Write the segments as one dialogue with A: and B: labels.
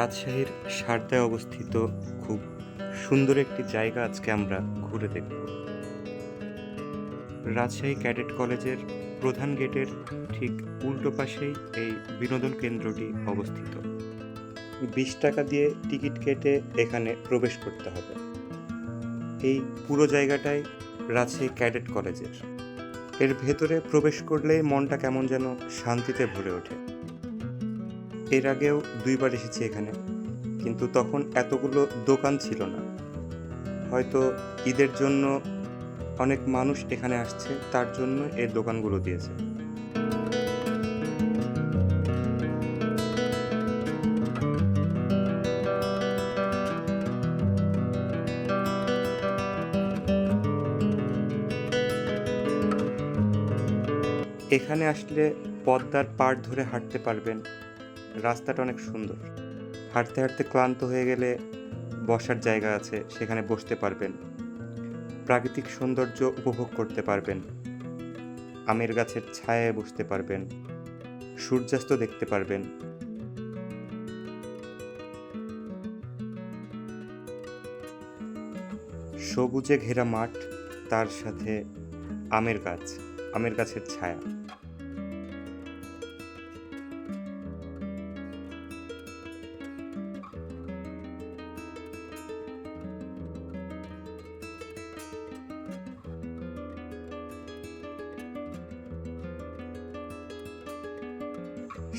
A: রাজশাহীর সারদায় অবস্থিত খুব সুন্দর একটি জায়গা আজকে আমরা ঘুরে দেখব। রাজশাহী ক্যাডেট কলেজের প্রধান গেটের ঠিক উল্টো পাশেই এই বিনোদন কেন্দ্রটি অবস্থিত। 20 টাকা দিয়ে টিকিট কেটে এখানে প্রবেশ করতে হবে। এই পুরো জায়গাটাই রাজশাহী ক্যাডেট কলেজের। এর ভেতরে প্রবেশ করলেই মনটা কেমন যেন শান্তিতে ভরে ওঠে। এর আগেও 2 বার এসেছি এখানে, কিন্তু তখন এতগুলো দোকান ছিল না। হয়তো ঈদের জন্য অনেক মানুষ এখানে আসছে, তার জন্য এই দোকানগুলো দিয়েছে। এখানে আসলে পদ্মার পাড় ধরে হাঁটতে পারবেন। রাস্তাটা অনেক সুন্দর। হাঁটতে হাঁটতে ক্লান্ত হয়ে গেলে বসার জায়গা আছে, সেখানে বসতে পারবেন। প্রাকৃতিক সৌন্দর্য উপভোগ করতে পারবেন। আমের গাছের ছায়ায় বসতে পারবেন। সূর্যাস্ত দেখতে পারবেন। সবুজে ঘেরা মাঠ, তার সাথে আমের গাছ, আমের গাছের ছায়া।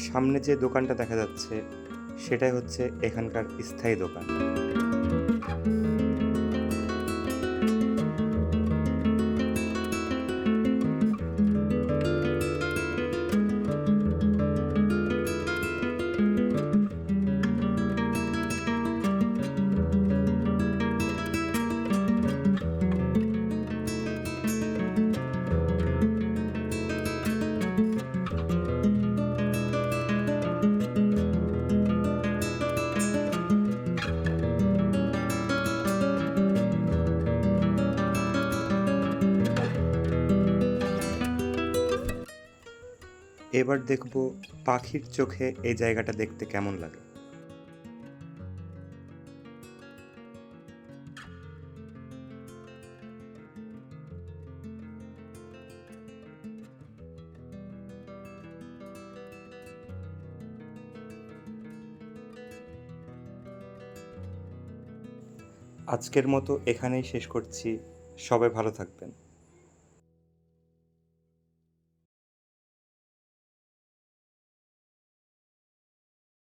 A: সামনে যে দোকানটা দেখা যাচ্ছে সেটাই হচ্ছে এখানকার স্থায়ী দোকান। এবার দেখব পাখির চোখে এই জায়গাটা দেখতে কেমন লাগে। আজকের মতো এখানেই শেষ করছি। সবাই ভালো থাকবেন।